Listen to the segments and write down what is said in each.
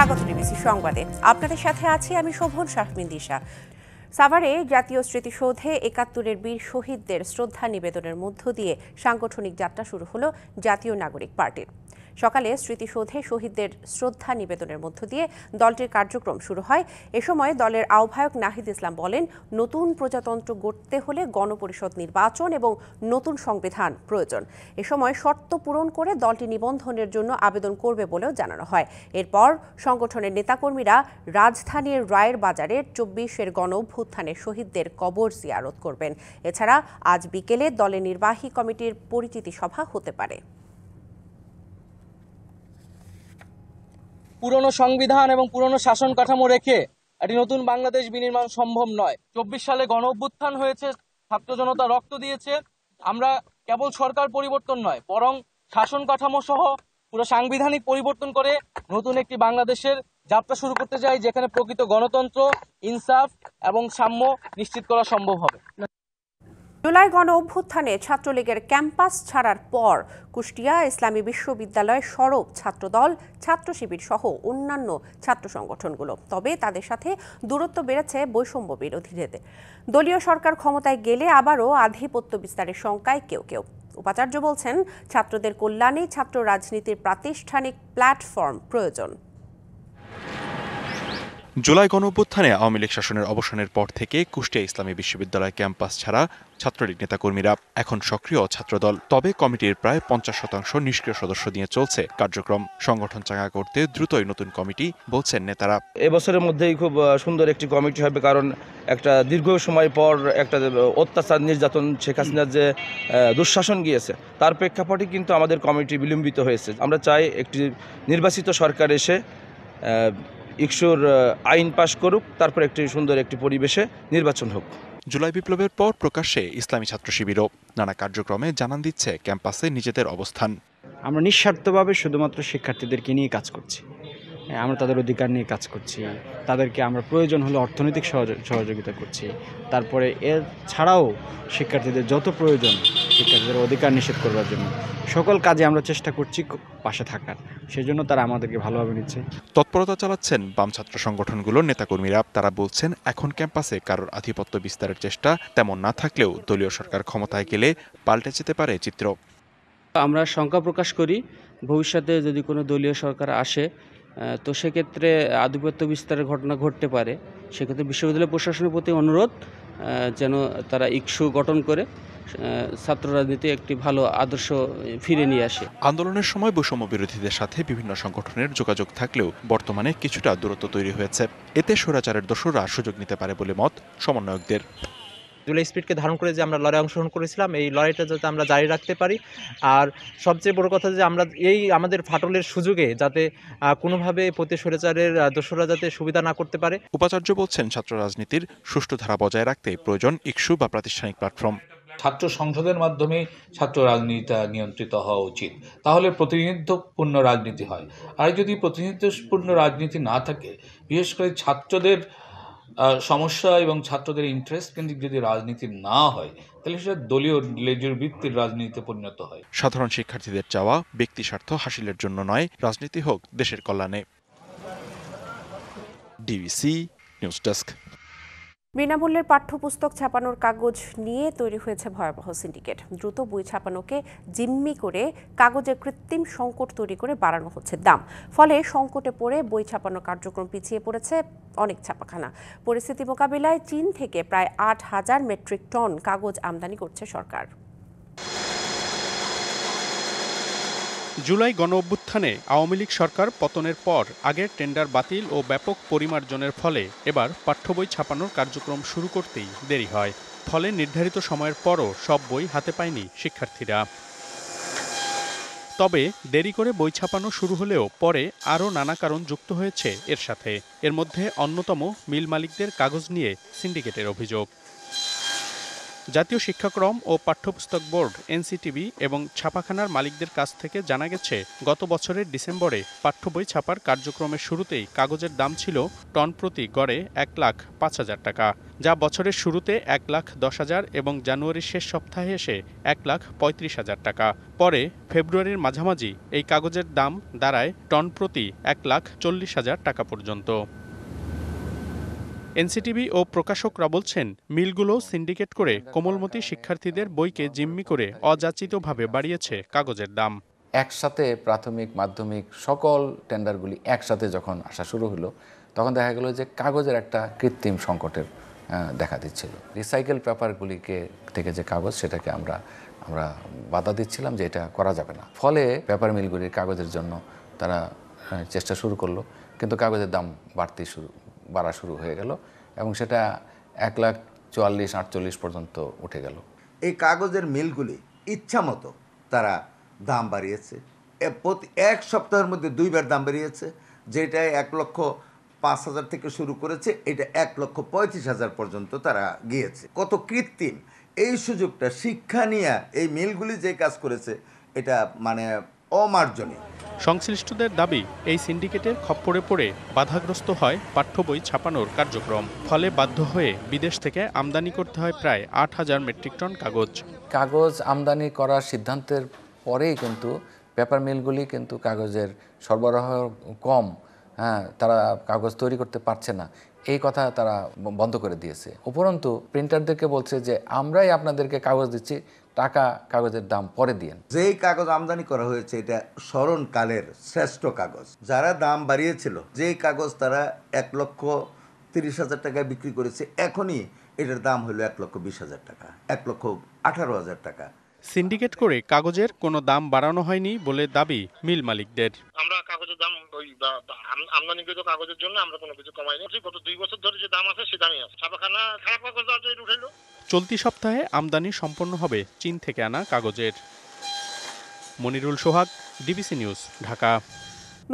স্বাগত ডিবিসি সংবাদে। আপনাদের সাথে আছি আমি শোভন শাহমিন দিশা। সাভারে জাতীয় স্মৃতিসৌধে ৭১-এর বীর শহীদদের শ্রদ্ধা নিবেদনের মধ্য দিয়ে সাংগঠনিক যাত্রা শুরু হলো জাতীয় নাগরিক পার্টির। সকালে স্মৃতিসৌধে শহীদদের শ্রদ্ধা নিবেদনের মধ্য দিয়ে দলটির কার্যক্রম শুরু হয়। এ সময় দলের আহ্বায়ক নাহিদ ইসলাম বলেন, নতুন প্রজাতন্ত্র গড়তে হলে গণপরিষদ নির্বাচন এবং নতুন সংবিধান প্রয়োজন। এ সময় শর্ত পূরণ করে দলটি নিবন্ধনের জন্য আবেদন করবে বলেও জানানো হয়। এরপর সংগঠনের নেতাকর্মীরা রাজধানীর রায়ের বাজারের ২৪-এর গণঅভ্যুত্থানের শহীদদের কবর জিয়ারত করবেন। এছাড়া আজ বিকেলে দলের নির্বাহী কমিটির পরিচিতি সভা হতে পারে। পুরনো সংবিধান এবং পুরনো শাসন কাঠামো রেখে একটি নতুন বাংলাদেশ বিনির্মাণ সম্ভব নয়। ২৪ সালে গণঅভ্যুত্থান হয়েছে, ছাত্র জনতা রক্ত দিয়েছে। আমরা কেবল সরকার পরিবর্তন নয়, বরং শাসন কাঠামো সহ পুরো সাংবিধানিক পরিবর্তন করে নতুন একটি বাংলাদেশের যাত্রা শুরু করতে চাই, যেখানে প্রকৃত গণতন্ত্র, ইনসাফ এবং সাম্য নিশ্চিত করা সম্ভব হবে। জুলাই গণ অভ্যুত্থানে ছাত্রলীগের ক্যাম্পাস ছাড়ার পর কুষ্টিয়া ইসলামী বিশ্ববিদ্যালয় সরব ছাত্রদল, ছাত্র শিবির সহ অন্যান্য ছাত্র সংগঠনগুলো। তবে তাদের সাথে দূরত্ব বেড়েছে বৈষম্য বিরোধীদের। দলীয় সরকার ক্ষমতায় গেলে আবারও আধিপত্য বিস্তারের শঙ্কায় কেউ কেউ। উপাচার্য বলছেন, ছাত্রদের কল্যাণে ছাত্র রাজনীতির প্রাতিষ্ঠানিক প্ল্যাটফর্ম প্রয়োজন। জুলাই গণঅভ্যুত্থানে আওয়ামী লীগ শাসনের অবসানের পর থেকে কুষ্টিয়া ইসলামী বিশ্ববিদ্যালয় ক্যাম্পাস ছাড়া ছাত্রলীগ নেতাকর্মীরা এখন সক্রিয় ছাত্রদল। তবে কমিটির প্রায় ৫০% নিষ্ক্রিয় সদস্য নিয়ে চলছে কার্যক্রম। সংগঠন চাঙ্গা করতে দ্রুতই নতুন কমিটি, বলছেন নেতারা। এবছরের মধ্যেই খুব সুন্দর একটি কমিটি হবে, কারণ একটা দীর্ঘ সময় পর একটা অত্যাচার নির্যাতন, শেখ হাসিনার যে দুঃশাসন গিয়েছে, তার প্রেক্ষাপটে কিন্তু আমাদের কমিটি বিলম্বিত হয়েছে। আমরা চাই একটি নির্বাচিত সরকার এসে ইকসুর আইন পাশ করুক, তারপর একটি সুন্দর একটি পরিবেশে নির্বাচন হোক। জুলাই বিপ্লবের পর প্রকাশ্যে ইসলামী ছাত্র শিবিরও নানা কার্যক্রমে জানান দিচ্ছে ক্যাম্পাসে নিজেদের অবস্থান। আমরা নিঃস্বার্থভাবে শুধুমাত্র শিক্ষার্থীদেরকে নিয়ে কাজ করছি, আমরা তাদের অধিকার নিয়ে কাজ করছি, তাদেরকে আমরা প্রয়োজন হলে অর্থনৈতিক সহযোগিতা করছি। তারপরে এর ছাড়াও শিক্ষার্থীদের যত প্রয়োজন, শিক্ষার্থীদের অধিকার নিষেধ করবার জন্য সকল কাজে আমরা চেষ্টা করছি পাশে থাকার। সেজন্য তারা আমাদেরকে ভালোভাবে নিচ্ছে। তৎপরতা চালাচ্ছেন বাম ছাত্র সংগঠনগুলোর নেতাকর্মীরা। তারা বলছেন, এখন ক্যাম্পাসে কারোর আধিপত্য বিস্তারের চেষ্টা তেমন না থাকলেও দলীয় সরকার ক্ষমতায় গেলে পাল্টে যেতে পারে চিত্র। আমরা শঙ্কা প্রকাশ করি, ভবিষ্যতে যদি কোনো দলীয় সরকার আসে তো সেক্ষেত্রে আধিপত্য বিস্তারের ঘটনা ঘটতে পারে। সেক্ষেত্রে বিশ্ববিদ্যালয় প্রশাসনের প্রতি অনুরোধ যেন তারা ইকসু গঠন করে ছাত্র রাজনীতি একটি ভালো আদর্শ ফিরে নিয়ে আসে। আন্দোলনের সময় বৈষম্য বিরোধীদের সাথে বিভিন্ন সংগঠনের যোগাযোগ থাকলেও বর্তমানে কিছুটা দূরত্ব তৈরি হয়েছে। এতে স্বৈরাচারের দোসররা সুযোগ নিতে পারে বলে মত সমন্বয়কদের। জুলাই স্পিরিটকে ধারণ করে যে আমরা লড়াই অংশগ্রহণ করেছিলাম, এই লড়াইটা যাতে আমরা জারি রাখতে পারি। আর সবচেয়ে বড় কথা যে আমরা এই আমাদের ফাটলের সুযোগে যাতে কোনোভাবে প্রতি স্বৈরাচারের দোসররা যাতে সুবিধা না করতে পারে। উপাচার্য বলছেন, ছাত্র রাজনীতির সুষ্ঠু ধারা বজায় রাখতে প্রয়োজন ইকসু বা প্রাতিষ্ঠানিক প্ল্যাটফর্ম। ছাত্র সংসদের মাধ্যমে ছাত্র রাজনীতিটা নিয়ন্ত্রিত হওয়া উচিত, তাহলে প্রতিনিধিত্বপূর্ণ রাজনীতি হয়। আর যদি প্রতিনিধিত্বপূর্ণ রাজনীতি না থাকে, বিশেষ করে ছাত্রদের সমস্যা এবং ছাত্রদের ইন্টারেস্ট কেন্দ্রিক যদি রাজনীতি না হয়, তাহলে সেটা দলীয় লেজুর ভিত্তির রাজনীতিতে পরিণত হয়। সাধারণ শিক্ষার্থীদের চাওয়া ব্যক্তি স্বার্থ হাসিলের জন্য নয়, রাজনীতি হোক দেশের কল্যাণে। DBC news desk. বিনামূল্যের পাঠ্যপুস্তক ছাপানোর কাগজ নিয়ে তৈরি হয়েছে ভয়াবহ সিন্ডিকেট। দ্রুত বই ছাপানোকে জিম্মি করে কাগজের কৃত্রিম সংকট তৈরি করে বাড়ানো হচ্ছে দাম। ফলে সংকটে পড়ে বই ছাপানোর কার্যক্রম পিছিয়ে পড়েছে অনেক ছাপাখানা। পরিস্থিতি মোকাবিলায় চীন থেকে প্রায় ৮,০০০ মেট্রিক টন কাগজ আমদানি করছে সরকার। জুলাই গণঅভ্যুত্থানে আওয়ামী লীগ সরকার পতনের পর আগের টেন্ডার বাতিল ও ব্যাপক পরিমার্জনের ফলে এবার পাঠ্যবই ছাপানোর কার্যক্রম শুরু করতেই দেরি হয়। ফলে নির্ধারিত সময়ের পরও সব বই হাতে পায়নি শিক্ষার্থীরা। তবে দেরি করে বই ছাপানো শুরু হলেও পরে আরও নানা কারণ যুক্ত হয়েছে এর সাথে। এর মধ্যে অন্যতম মিল মালিকদের কাগজ নিয়ে সিন্ডিকেটের অভিযোগ। জাতীয় শিক্ষাক্রম ও পাঠ্যপুস্তক বোর্ড এনসিটিবি এবং ছাপাখানার মালিকদের কাছ থেকে জানা গেছে, গত বছরের ডিসেম্বরে পাঠ্য বই ছাপার কার্যক্রমের শুরুতেই কাগজের দাম ছিল টন প্রতি গড়ে 1,05,000 টাকা, যা বছরের শুরুতে 1,10,000 এবং জানুয়ারির শেষ সপ্তাহে এসে 1,35,000 টাকা। পরে ফেব্রুয়ারির মাঝামাঝি এই কাগজের দাম দাঁড়ায় টন প্রতি 1,40,000 টাকা পর্যন্ত। এনসিটিভি ও প্রকাশকরা বলছেন, মিলগুলো সিন্ডিকেট করে কোমলমতি শিক্ষার্থীদের বইকে জিম্মি করে অযাচিতভাবে বাড়িয়েছে কাগজের দাম। একসাথে প্রাথমিক মাধ্যমিক সকল টেন্ডারগুলি একসাথে যখন আসা শুরু হলো, তখন দেখা গেল যে কাগজের একটা কৃত্রিম সংকটের দেখা দিচ্ছিল। রিসাইকেল পেপারগুলিকে থেকে যে কাগজ, সেটাকে আমরা বাধা দিচ্ছিলাম যে এটা করা যাবে না। ফলে পেপার মিলগুলির কাগজের জন্য তারা চেষ্টা শুরু করলো, কিন্তু কাগজের দাম বাড়া শুরু হয়ে গেল এবং সেটা 1,44,48 পর্যন্ত উঠে গেল। এই কাগজের মিলগুলি ইচ্ছা মতো তারা দাম বাড়িয়েছে। প্রতি এক সপ্তাহের মধ্যে 2বার দাম বাড়িয়েছে। যেটা 1,05,000 থেকে শুরু করেছে, এটা 1,35,000 পর্যন্ত তারা গিয়েছে। কত কৃত্রিম! এই সুযোগটা শিক্ষা নিয়ে এই মিলগুলি যে কাজ করেছে, এটা মানে অমার্জনীয়। সংশ্লিষ্টদের দাবি, এই সিন্ডিকেটের খপ্পরে পড়ে বাধাগ্রস্ত হয় পাঠ্য বই ছাপানোর কার্যক্রম। ফলে বাধ্য হয়ে বিদেশ থেকে আমদানি করতে হয় প্রায় 8,000 মেট্রিক টন কাগজ। কাগজ আমদানি করার সিদ্ধান্তের পরেই কিন্তু পেপার মিলগুলি কিন্তু কাগজের সরবরাহ কম, তারা কাগজ তৈরি করতে পারছে না, এই কথা তারা বন্ধ করে দিয়েছে। উপরন্তু প্রিন্টারদেরকে বলছে যে আমরাই আপনাদেরকে কাগজ দিচ্ছি, টাকা কাগজের দাম পরে দিয়েন। যেই কাগজ আমদানি করা হয়েছে, এটা স্মরণকালের শ্রেষ্ঠ কাগজ। যারা দাম বাড়িয়েছিল, যেই কাগজ তারা 1,30,000 টাকায় বিক্রি করেছে, এখনই এটার দাম হলো 1,20,000 টাকা, 1,18,000 টাকা। সিন্ডিকেট করে কাগজের কোনো দাম বাড়ানো হয়নি বলে দাবি মিল মালিকদের। আমরা কাগজের দাম ওই আমদানিকৃত কাগজের জন্য আমরা কোনো কিছু কমাইনি। গত 2 বছর ধরে যে দাম আছে সে দামই আছে। ছাপাখানা খারাপ কাগজ উঠাইলো। চলতি সপ্তাহে আমদানি সম্পন্ন হবে চীন থেকে আনা কাগজের। মনিরুল সোহাগ, ডিবিসি নিউজ, ঢাকা।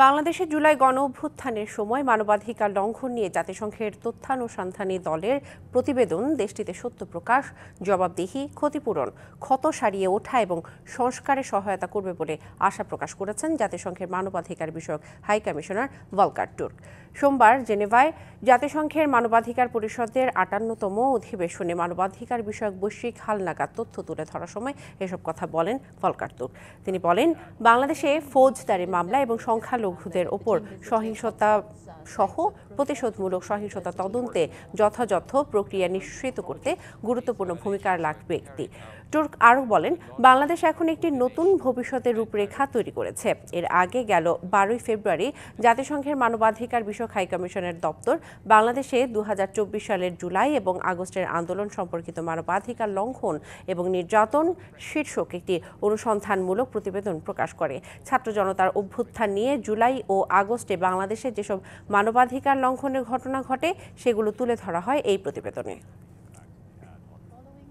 বাংলাদেশে জুলাই গণ অভ্যুত্থানের সময় মানবাধিকার লঙ্ঘন নিয়ে জাতিসংঘের তথ্যানুসন্ধানী দলের প্রতিবেদন দেশটিতে সত্য প্রকাশ, জবাবদিহি, ক্ষতিপূরণ, ক্ষত সারিয়ে ওঠা এবং সংস্কারে সহায়তা করবে বলে আশা প্রকাশ করেছেন জাতিসংঘের মানবাধিকার বিষয়ক হাই কমিশনার ভলকার টুর্ক। সোমবার জেনেভায় জাতিসংঘের মানবাধিকার পরিষদের 58তম অধিবেশনে মানবাধিকার বিষয়ক বৈশ্বিক হালনাগাদ তথ্য তুলে ধরার সময় এসব কথা বলেন ভলকার টুর্ক। তিনি বলেন, বাংলাদেশে ফৌজদারি মামলা এবং সংখ্যালঘুদের ওপর সহিংসতা সহ প্রতিশোধমূলক সহিংসতা তদন্তে যথাযথ প্রক্রিয়া নিশ্চিত করতে গুরুত্বপূর্ণ ভূমিকা রাখবে একটি। টুর্ক আরও বলেন, বাংলাদেশ এখন একটি নতুন ভবিষ্যতের রূপরেখা তৈরি করেছে। এর আগে গেল 12 ফেব্রুয়ারি জাতিসংঘের মানবাধিকার বিষয়ক হাইকমিশনের দপ্তর বাংলাদেশে 2024 সালের জুলাই এবং আগস্টের আন্দোলন সম্পর্কিত মানবাধিকার লঙ্ঘন এবং নির্যাতন শীর্ষক একটি অনুসন্ধানমূলক প্রতিবেদন প্রকাশ করে। ছাত্র জনতার অভ্যুত্থান নিয়ে জুলাই ও আগস্টে বাংলাদেশে যেসব মানবাধিকার লঙ্ঘনের ঘটনা ঘটে, সেগুলো তুলে ধরা হয় এই প্রতিবেদনে।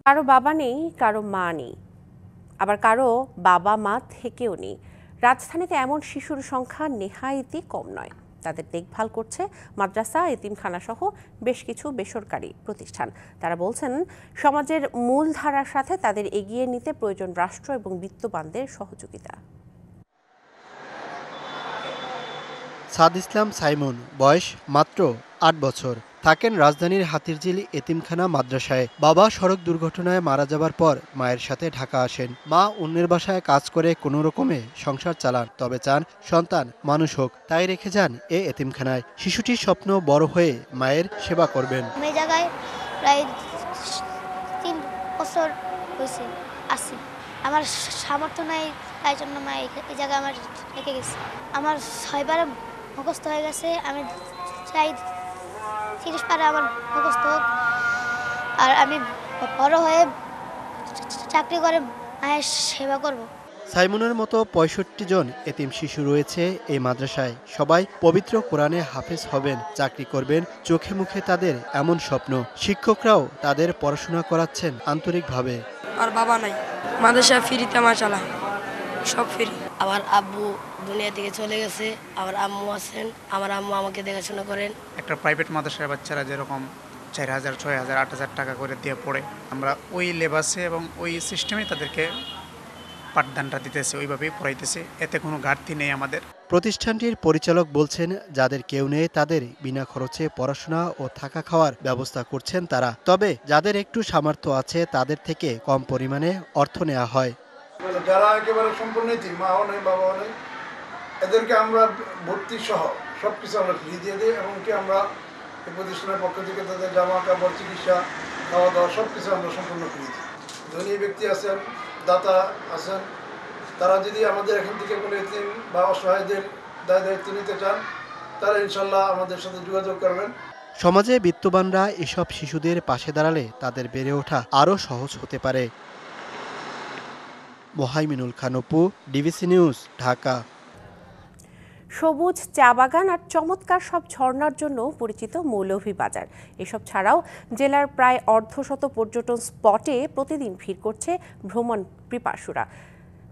কারো বাবা নেই, কারো মা নেই, আবার কারো বাবা মা থেকেও নেই। রাজধানীতে এমন শিশুর সংখ্যা নেহায়েতই কম নয়। তাদের দেখভাল করছে মাদ্রাসা, এতিমখানা সহ বেশ কিছু বেসরকারি প্রতিষ্ঠান। তারা বলছেন, সমাজের মূলধারার সাথে তাদের এগিয়ে নিতে প্রয়োজন রাষ্ট্র এবং বিত্তবানদের সহযোগিতা। সাদ ইসলাম সাইমন, বয়স মাত্র 8 বছর, থাকেন রাজধানীর হাতিরঝিল এতিমখানা মাদ্রাসায়। বাবা সড়ক দুর্ঘটনায় মারা যাবার পর মায়ের সাথে ঢাকা আসেন। মা অন্যের বাসায় কাজ করে কোনো রকমে সংসার চালান, তবে চান সন্তান মানুষ হোক, তাই রেখে যান এ এতিমখানায়। শিশুটির স্বপ্ন বড় হয়ে মায়ের সেবা করবেন। এই জায়গায় প্রায় 3 বছর হয়েছে আছি। আমার সামর্থ্য নাই, তাই জন্য মা এই জায়গায় আমার রেখে গেছে। আমার 6বার মুখস্থ হয়ে গেছে। আমি চাই 30 পারে আমার মুখস্থ হোক, আর আমি বড় হয়ে চাকরি করে মায়ের সেবা করব। সাইমনের মতো 65 জন এতিম শিশু রয়েছে এই মাদ্রাসায়। সবাই পবিত্র কোরআনে হাফেজ হবেন, চাকরি করবেন, চোখে মুখে তাদের এমন স্বপ্ন। শিক্ষকরাও তাদের পড়াশোনা করাচ্ছেন আন্তরিকভাবে। আর বাবা নাই, মাদ্রাসা ফ্রিতে মাশাআল্লাহ সব ফ্রি। আমার আব্বু দুনিয়া থেকে চলে গেছে, আমার আম্মু আছেন, আমার আম্মু আমাকে দেখাশোনা করেন। একটা প্রাইভেট মাদ্রাসার বাচ্চারা যেরকম 4,000, 6,000, 8,000 টাকা করে দিয়ে পড়ে। আমরা ওই লেবাসে এবং ওই সিস্টেমে তাদেরকে পাঠদানটা দিতেছে, ওইভাবেই পড়াইতেছে, এতে কোনো ঘাটতি নেই আমাদের। প্রতিষ্ঠানটির পরিচালক বলছেন, যাদের কেউ নেই তাদের বিনা খরচে পড়াশোনা ও থাকা খাওয়ার ব্যবস্থা করছেন তারা। তবে যাদের একটু সামর্থ্য আছে তাদের থেকে কম পরিমাণে অর্থ নেওয়া হয়। যারা একেবারে সম্পূর্ণ এতিম, মাও নেই বাবাও নেই, এদেরকে আমরা ভর্তি সহ সবকিছু আমরা ফ্রি দিয়ে দিই, এমনকি আমরা এই প্রতিষ্ঠানের পক্ষ থেকে তাদের জামা কাপড়, চিকিৎসা, খাওয়া দাওয়া সবকিছু আমরা সম্পূর্ণ ফ্রি দিই। ধনী ব্যক্তি আছেন, দাতা আছেন, তারা যদি আমাদের এখান থেকে কোনো এতিম বা অসহায়দের দায়িত্ব নিতে চান, তারা ইনশাল্লাহ আমাদের সাথে যোগাযোগ করবেন। সমাজে বিত্তবানরা এসব শিশুদের পাশে দাঁড়ালে তাদের বেড়ে ওঠা আরও সহজ হতে পারে। Mohaiminul Khan Apu, DBC news, Dhaka. সবুজ চা বাগান আর চমৎকার সব ঝর্ণার জন্য পরিচিত মৌলভীবাজার। এসব ছাড়াও জেলার প্রায় অর্ধশত পর্যটন স্পটে প্রতিদিন ভিড় করছে ভ্রমণ পিপাসুরা।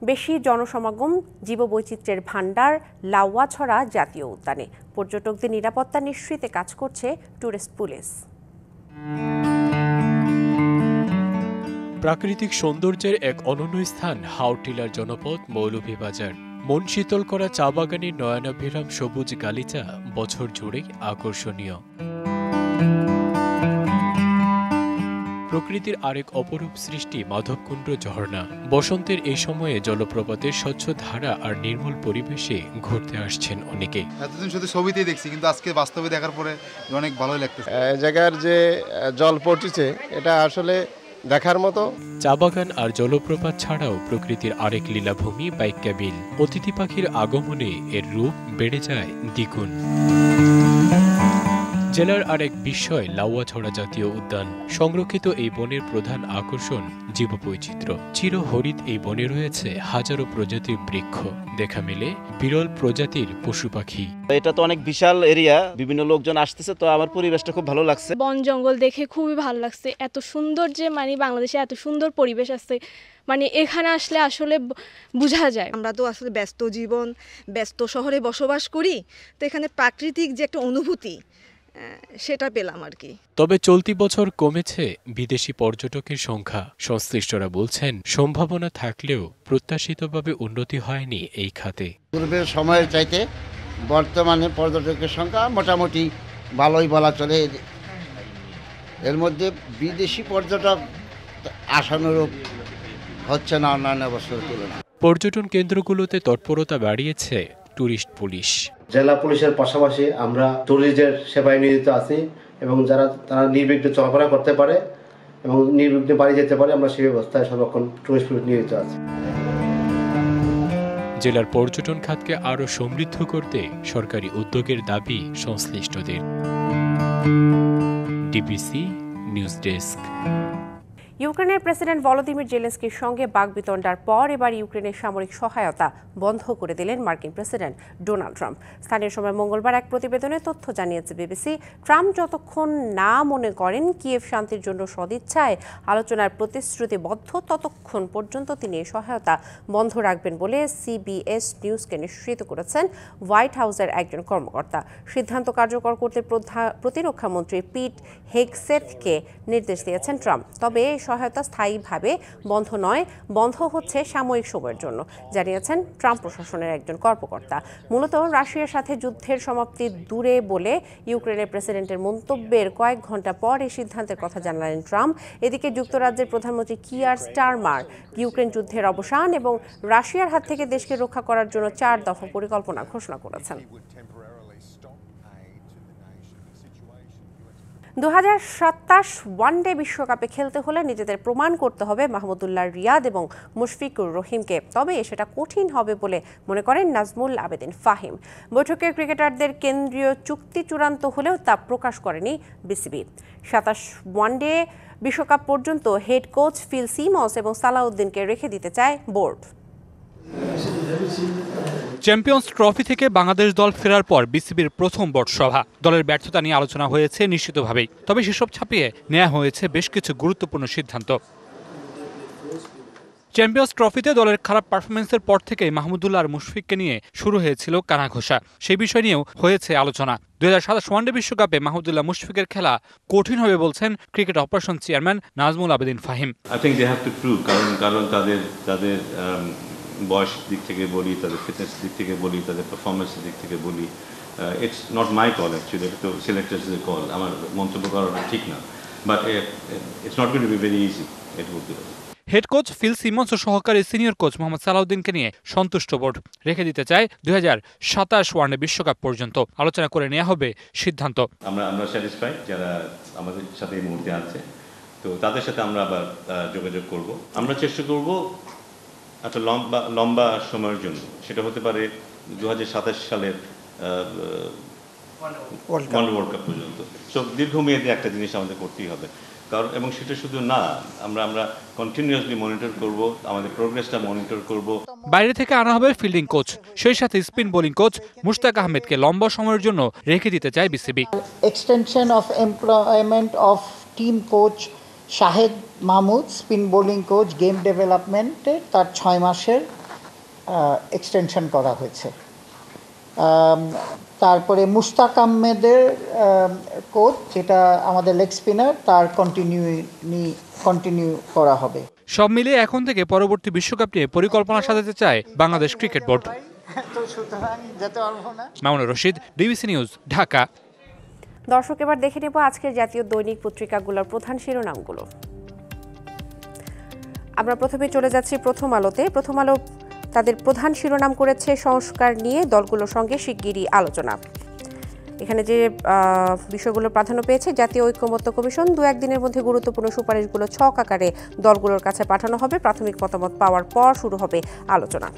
বেশি জনসমাগম জীববৈচিত্র্যের ভাণ্ডার লাউয়াছড়া জাতীয় উদ্যানে। পর্যটকদের নিরাপত্তা নিশ্চিতে কাজ করছে ট্যুরিস্ট পুলিশ। প্রাকৃতিক সৌন্দর্যের এক অনন্য স্থান হাওটিলার জনপদ মৌলভীবাজার। মন শীতল করা চা বাগানের নয়নাভিরাম সবুজ গালিচা বছর জুড়ে আকর্ষণীয়। প্রকৃতির আরেক অপরূপ সৃষ্টি মাধবকুণ্ড ঝর্ণা। বসন্তের এই সময়ে জলপ্রপাতের স্বচ্ছ ধারা আর নির্মল পরিবেশে ঘুরতে আসছেন অনেকে। এতদিন শুধু ছবিতেই দেখছি, কিন্তু আজকে বাস্তবে দেখার পরে অনেক ভালোই লাগতেছে। জায়গার যে জল পড়ছে এটা আসলে দেখার মতো। চা বাগান আর জলপ্রপাত ছাড়াও প্রকৃতির আরেক লীলাভূমি বাইক্যাবিল। অতিথি পাখির আগমনে এর রূপ বেড়ে যায় দ্বিগুণ। জেলার আরেক বিস্ময় লাউয়াছড়া জাতীয় উদ্যান। সংরক্ষিত এই বনের প্রধান আকর্ষণ জীববৈচিত্র্য। চিরহরিত এই বনে রয়েছে হাজারো প্রজাতির বৃক্ষ, দেখা মেলে বিরল প্রজাতির পশু পাখি। এটা তো অনেক বিশাল এরিয়া, বিভিন্ন লোকজন আসতেছে, তো আমার পরিবেশটা খুব ভালো লাগছে। বন জঙ্গল দেখে খুবই ভালো লাগছে। এত সুন্দর যে বাংলাদেশে এত সুন্দর পরিবেশ আছে, এখানে আসলে আসলে বোঝা যায়। আমরা তো আসলে ব্যস্ত জীবন, ব্যস্ত শহরে বসবাস করি, তো এখানে প্রাকৃতিক যে একটা অনুভূতি সেটা পেলাম আর কি। তবে চলতি বছর কমেছে বিদেশি পর্যটকের সংখ্যা। সংশ্লিষ্টরা বলছেন, সম্ভাবনা থাকলেও প্রত্যাশিতভাবে উন্নতি হয়নি এই খাতে। পূর্বের সময়ের চাইতে বর্তমানে পর্যটকের সংখ্যা মোটামুটি ভালোই বলা চলে। এর মধ্যে বিদেশি পর্যটক আশানুরূপ হচ্ছে না অন্যান্য বছরের তুলনায়। পর্যটন কেন্দ্রগুলোতে তৎপরতা বাড়িয়েছে ট্যুরিস্ট পুলিশ। জেলা পুলিশের পাশাপাশি আমরা ট্যুরিস্টদের সেবায় নিয়োজিত আছি এবং তারা নির্বিঘ্নে চলাফেরা করতে পারে এবং নির্বিঘ্নে বাড়ি যেতে পারে, আমরা সেই ব্যবস্থায় সর্বক্ষণ ট্যুরিস্ট পুলিশ নিয়োজিত আছি। জেলার পর্যটন খাতকে আরও সমৃদ্ধ করতে সরকারি উদ্যোগের দাবি সংশ্লিষ্টদের। DBC news desk. ইউক্রেনের প্রেসিডেন্ট ভলোদিমির জেলেনস্কির সঙ্গে বাকবিতণ্ডার পর এবার ইউক্রেনের সামরিক সহায়তা বন্ধ করে দিলেন মার্কিন প্রেসিডেন্ট ডোনাল্ড ট্রাম্প। স্থানীয় সময় মঙ্গলবার এক প্রতিবেদনে তথ্য জানিয়েছে বিবিসি। ট্রাম্প যতক্ষণ না মনে করেন কিয়েভ শান্তির জন্য সদিচ্ছায় আলোচনার প্রতিশ্রুতিবদ্ধ, ততক্ষণ পর্যন্ত তিনি এই সহায়তা বন্ধ রাখবেন বলে সিবিএস নিউজকে নিশ্চিত করেছেন হোয়াইট হাউসের একজন কর্মকর্তা। সিদ্ধান্ত কার্যকর করতে প্রতিরক্ষামন্ত্রী পিট হেগসেথকে নির্দেশ দিয়েছেন ট্রাম্প। তবে সহায়তা স্থায়ীভাবে বন্ধ নয়, বন্ধ হচ্ছে সাময়িক সময়ের জন্য, জানিয়েছেন ট্রাম্প প্রশাসনের একজন কর্মকর্তা। মূলত রাশিয়ার সাথে যুদ্ধের সমাপ্তি দূরে বলে ইউক্রেনের প্রেসিডেন্টের মন্তব্যের কয়েক ঘন্টা পর এই সিদ্ধান্তের কথা জানালেন ট্রাম্প। এদিকে যুক্তরাজ্যের প্রধানমন্ত্রী কিয়ার স্টারমার ইউক্রেন যুদ্ধের অবসান এবং রাশিয়ার হাত থেকে দেশকে রক্ষা করার জন্য 4 দফা পরিকল্পনা ঘোষণা করেছেন। 2027 ওয়ানডে বিশ্বকাপে খেলতে হলে নিজেদের প্রমাণ করতে হবে মাহমুদুল্লাহ রিয়াদ এবং মুশফিকুর রহিমকে। তবে সেটা কঠিন হবে বলে মনে করেন নাজমুল আবেদিন ফাহিম। বৈঠকে ক্রিকেটারদের কেন্দ্রীয় চুক্তি চূড়ান্ত হলেও তা প্রকাশ করেনি বিসিবি। 27 ওয়ানডে বিশ্বকাপ পর্যন্ত হেড কোচ ফিল সিমন্স এবং সালাউদ্দিনকে রেখে দিতে চায় বোর্ড। চ্যাম্পিয়ন্স ট্রফি থেকে বাংলাদেশ দল ফেরার পর বিসিবির প্রথম বোর্ড সভা। দলের ব্যর্থতা নিয়ে আলোচনা হয়েছে নিশ্চিতভাবেই, তবে সেসব ছাপিয়ে নেওয়া হয়েছে বেশ কিছু গুরুত্বপূর্ণ সিদ্ধান্ত। চ্যাম্পিয়ন্স ট্রফিতে দলের খারাপ পারফরমেন্সের পর থেকেই মাহমুদুল্লাহ আর মুশফিককে নিয়ে শুরু হয়েছিল কানাঘোষা। সেই বিষয় নিয়েও হয়েছে আলোচনা। 2027 ওয়ানডে বিশ্বকাপে মাহমুদুল্লাহ মুশফিকের খেলা কঠিন হবে বলছেন cricket operation chairman Nazmul Abedin Fahim. I think they have to prove, কারণ তাদের বয়স দিক থেকে বলি, তাদের ফিটনেস দিক থেকে বলি, তাদের পারফরমেন্সের দিক থেকে বলি, it's not my call actually, এটা তো সিলেক্টার্সদের কল, আমার মন্তব্য করাটা ঠিক না, but it's not going to be very easy, it will be. Head coach Phil Simmons ও সহকারী সিনিয়র কোচ মোহাম্মদ সালাউদ্দিনকে নিয়ে সন্তুষ্ট বোর্ড রেখে দিতে চায় 2027 ওয়ানডে বিশ্বকাপ পর্যন্ত। আলোচনা করে নেওয়া হবে সিদ্ধান্ত। আমরা স্যাটিসফাই যারা আমাদের সাথে এই মুহূর্তে আছে, তো তাদের সাথে আমরা আবার যোগাযোগ করব। আমরা চেষ্টা করব একটা লম্বা সময়ের জন্য, সেটা হতে পারে 2027 সালের ওয়ার্ল্ড কাপ পর্যন্ত। সো দীর্ঘমেয়াদী একটা জিনিস আমাদের করতেই হবে, কারণ এবং সেটা শুধু না, আমরা কন্টিনিউয়াসলি মনিটর করব, আমাদের প্রোগ্রেসটা মনিটর করব। বাইরে থেকে আনা হবে ফিল্ডিং কোচ, সেই সাথে স্পিন বোলিং কোচ মুশতাক আহমেদকে লম্বা সময়ের জন্য রেখে দিতে চায় BCB. Extension of employment of team coach Shahed Mahmud, spin bowling coach, game ডেভেলপমেন্টে তার 6 মাসের এক্সটেনশন করা হয়েছে। তারপরে মুশতাক আহমেদের কোচ, যেটা আমাদের লেগ স্পিনার, তার কন্টিনিউ করা হবে। সব মিলিয়ে এখন থেকে পরবর্তী বিশ্বকাপ নিয়ে পরিকল্পনা সাজাতে চায় Bangladesh cricket board. Mamunur Rashid, DBC news, Dhaka. দর্শক, এবার দেখে নেব আজকের জাতীয় দৈনিক পত্রিকাগুলোর প্রধান শিরোনামগুলো। আমরা প্রথমে চলে যাচ্ছি প্রথম আলোতে। প্রথম আলো তাদের প্রধান শিরোনাম করেছে সংস্কার নিয়ে দলগুলোর সঙ্গে শিগগিরই আলোচনা। এখানে যে বিষয়গুলো প্রাধান্য পেয়েছে, জাতীয় ঐকমত্য কমিশন 2-1 দিনের মধ্যে গুরুত্বপূর্ণ সুপারিশগুলো ছক আকারে দলগুলোর কাছে পাঠানো হবে। প্রাথমিক মতামত পাওয়ার পর শুরু হবে আলোচনা।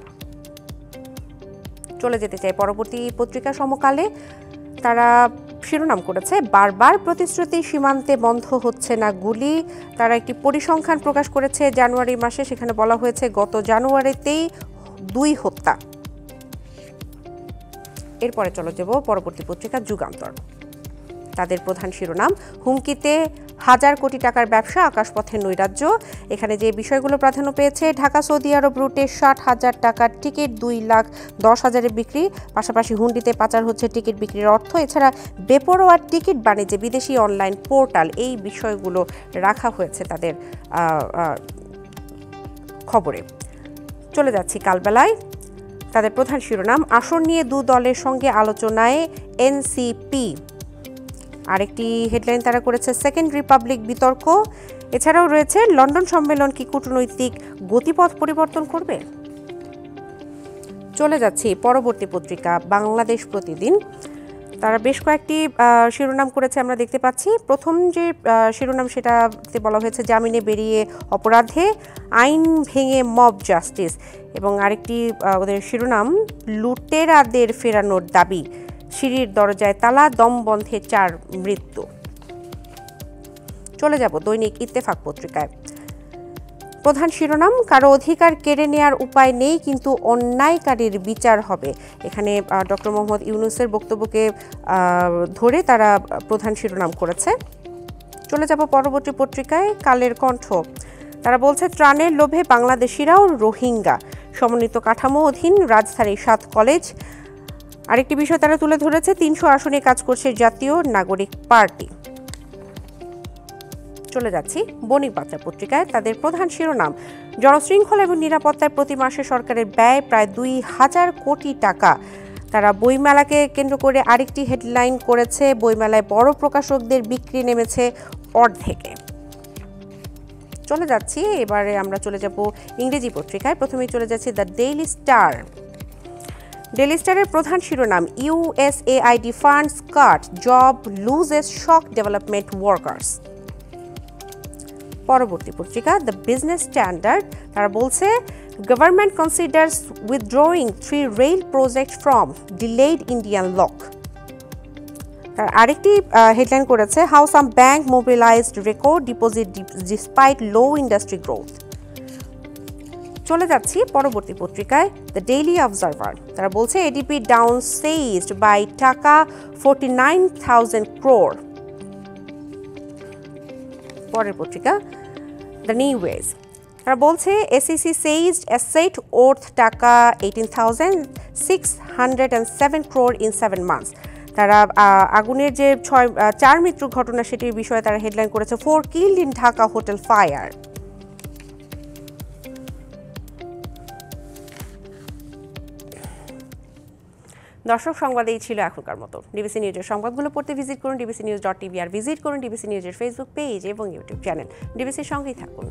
চলে যেতে চাই পরবর্তী পত্রিকা সমকালে। তারা শিরোনাম করেছে বারবার প্রতিশ্রুতি, সীমান্তে বন্ধ হচ্ছে না গুলি। তারা একটি পরিসংখ্যান প্রকাশ করেছে জানুয়ারি মাসে, সেখানে বলা হয়েছে গত জানুয়ারিতেই 2 হত্যা। এরপরে চলে যাব পরবর্তী পত্রিকা যুগান্তর। তাদের প্রধান শিরোনাম হুমকিতে 1000 কোটি টাকার ব্যবসা, আকাশপথে নৈরাজ্য। এখানে যে বিষয়গুলো প্রাধান্য পেয়েছে, ঢাকা সৌদি আরব রুটে 60,000 টাকার টিকিট 2,10,000-এ বিক্রি, পাশাপাশি হুন্ডিতে পাচার হচ্ছে টিকিট বিক্রির অর্থ। এছাড়া বেপরোয়া টিকিট বাণিজ্যে বিদেশি অনলাইন পোর্টাল, এই বিষয়গুলো রাখা হয়েছে তাদের খবরে। চলে যাচ্ছি কালবেলায়। তাদের প্রধান শিরোনাম আসন নিয়ে 2 দলের সঙ্গে আলোচনায় এনসিপি। আরেকটি হেডলাইন তারা করেছে সেকেন্ড রিপাবলিক বিতর্ক। এছাড়াও রয়েছে লন্ডন সম্মেলন কি কূটনৈতিক গতিপথ পরিবর্তন করবে। চলে যাচ্ছি পরবর্তী পত্রিকা বাংলাদেশ প্রতিদিন। তারা বেশ কয়েকটি শিরোনাম করেছে, আমরা দেখতে পাচ্ছি। প্রথম যে শিরোনাম, সেটাতে বলা হয়েছে জামিনে বেরিয়ে অপরাধে, আইন ভেঙে মব জাস্টিস। এবং আরেকটি ওদের শিরোনাম লুটেরাদের ফেরানোর দাবি, সিঁড়ির দরজায় তালা, দম বন্ধে 4 মৃত্যু। চলে যাব দৈনিক ইত্তেফাক পত্রিকায়। প্রধান শিরোনাম কারো অধিকার কেড়ে নেওয়ার উপায় নেই, কিন্তু অন্যায়কারীর বিচার হবে। এখানে ডক্টর মোহাম্মদ ইউনূসের বক্তব্যকে ধরে তারা প্রধান শিরোনাম করেছে। চলে যাব পরবর্তী পত্রিকায় কালের কণ্ঠ। তারা বলছে ত্রাণের লোভে বাংলাদেশিরাও রোহিঙ্গা, সমন্বিত কাঠামো অধীন রাজধানীর 7 কলেজ। আরেকটি বিষয় তারা তুলে ধরেছে, 300 আসনে কাজ করছে জাতীয় নাগরিক পার্টি। চলে যাচ্ছি বণিক বার্তা পত্রিকায়। তাদের প্রধান শিরোনাম জনশৃঙ্খলা এবং নিরাপত্তায় প্রতি মাসে সরকারের ব্যয় প্রায় 2000 কোটি টাকা। তারা বইমেলাকে কেন্দ্র করে আরেকটি হেডলাইন করেছে, বইমেলায় বড় প্রকাশকদের বিক্রি নেমেছে অর্ধেকে। চলে যাচ্ছি এবারে আমরা চলে যাব ইংরেজি পত্রিকায়। প্রথমেই চলে যাচ্ছি দ্য ডেইলি স্টার। ডেইলি স্টারের প্রধান শিরোনাম USAID ফান্ডস কাট, জব লুজেস শক ডেভেলপমেন্ট ওয়ার্কার্স। পরবর্তী পত্রিকা দ্য বিজনেস স্ট্যান্ডার্ড। তারা বলছে government considers withdrawing 3 rail project from delayed Indian lock. তার আরেকটি হেডলাইন করেছে how some bank mobilised record deposit despite low industry growth. চলে যাচ্ছি পরবর্তী পত্রিকায় দ্য ডেইলি অবজারভার। তারা বলছে এডিপি ডাউন সেজড বাই টাকা 49,000 crore। পরের পত্রিকা দ্য নিউ ওয়েজ। তারা বলছে এসইসি seized asset worth টাকা 18,607 crore in 7 months। তারা আগুনের যে 4 মৃত্যুর ঘটনা সেটির বিষয়ে তারা হেডলাইন করেছে 4 killed in Dhaka hotel fire. দর্শক, সংবাদ এই ছিল এখনকার মতো। ডিবিসি নিউজের সংবাদগুলো পড়তে ভিজিট করুন dbcnews.tv আর ভিজিট করুন ডিবিসি নিউজের ফেসবুক পেজ এবং ইউটিউব চ্যানেল। ডিবিসির সঙ্গেই থাকুন।